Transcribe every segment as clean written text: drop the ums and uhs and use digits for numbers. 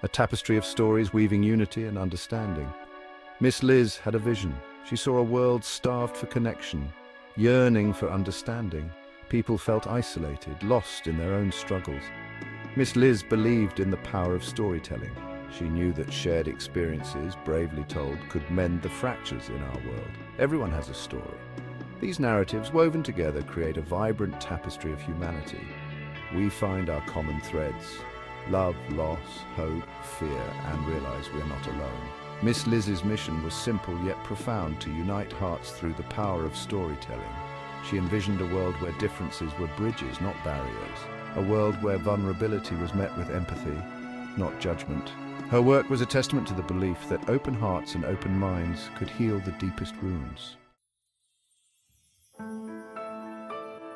a tapestry of stories weaving unity and understanding. Miss Liz had a vision. She saw a world starved for connection, yearning for understanding. People felt isolated, lost in their own struggles. Miss Liz believed in the power of storytelling. She knew that shared experiences, bravely told, could mend the fractures in our world. Everyone has a story. These narratives, woven together, create a vibrant tapestry of humanity. We find our common threads: love, loss, hope, fear, and realize we're not alone. Miss Liz's mission was simple yet profound: to unite hearts through the power of storytelling. She envisioned a world where differences were bridges, not barriers. A world where vulnerability was met with empathy, not judgment. Her work was a testament to the belief that open hearts and open minds could heal the deepest wounds.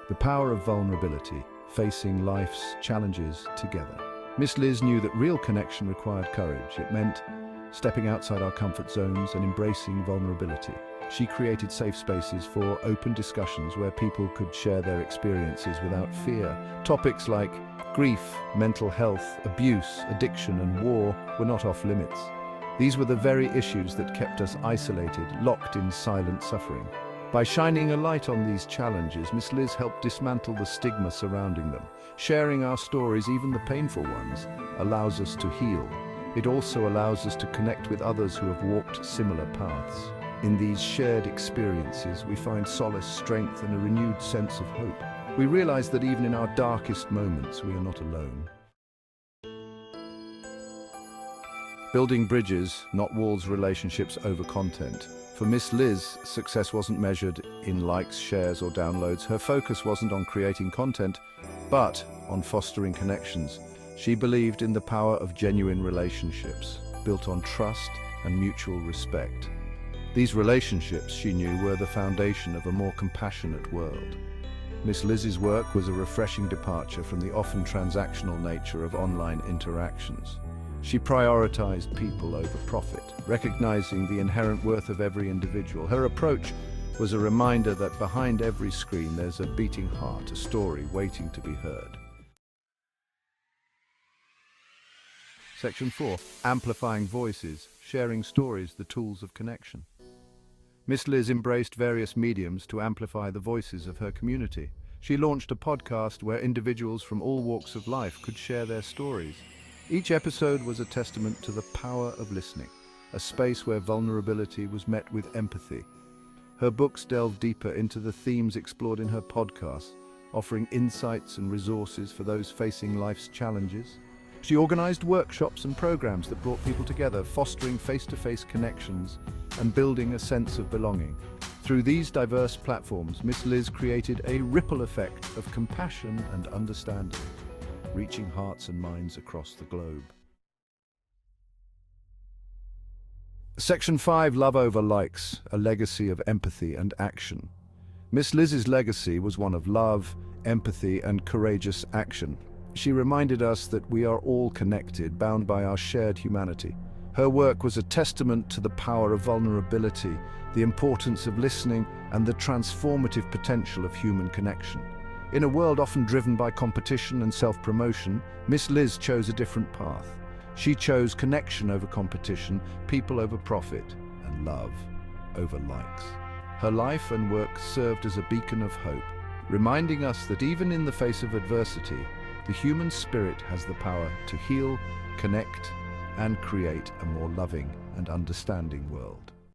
The power of vulnerability, facing life's challenges together. Miss Liz knew that real connection required courage. It meant stepping outside our comfort zones and embracing vulnerability. She created safe spaces for open discussions where people could share their experiences without fear. Topics like grief, mental health, abuse, addiction, and war were not off limits. These were the very issues that kept us isolated, locked in silent suffering. By shining a light on these challenges, Miss Liz helped dismantle the stigma surrounding them. Sharing our stories, even the painful ones, allows us to heal. It also allows us to connect with others who have walked similar paths. In these shared experiences, we find solace, strength, and a renewed sense of hope. We realize that even in our darkest moments, we are not alone. Building bridges, not walls, relationships over content. For Miss Liz, success wasn't measured in likes, shares, or downloads. Her focus wasn't on creating content, but on fostering connections. She believed in the power of genuine relationships, built on trust and mutual respect. These relationships, she knew, were the foundation of a more compassionate world. Miss Liz's work was a refreshing departure from the often transactional nature of online interactions. She prioritized people over profit, recognizing the inherent worth of every individual. Her approach was a reminder that behind every screen there's a beating heart, a story waiting to be heard. Section 4. Amplifying voices, sharing stories, the tools of connection. Miss Liz embraced various mediums to amplify the voices of her community. She launched a podcast where individuals from all walks of life could share their stories. Each episode was a testament to the power of listening, a space where vulnerability was met with empathy. Her books delved deeper into the themes explored in her podcasts, offering insights and resources for those facing life's challenges. She organized workshops and programs that brought people together, fostering face-to-face connections and building a sense of belonging. Through these diverse platforms, Miss Liz created a ripple effect of compassion and understanding, reaching hearts and minds across the globe. Section 5. Love over likes, a legacy of empathy and action. Miss Liz's legacy was one of love, empathy, and courageous action. She reminded us that we are all connected, bound by our shared humanity. Her work was a testament to the power of vulnerability, the importance of listening, and the transformative potential of human connection. In a world often driven by competition and self-promotion, Miss Liz chose a different path. She chose connection over competition, people over profit, and love over likes. Her life and work served as a beacon of hope, reminding us that even in the face of adversity, the human spirit has the power to heal, connect, and create a more loving and understanding world.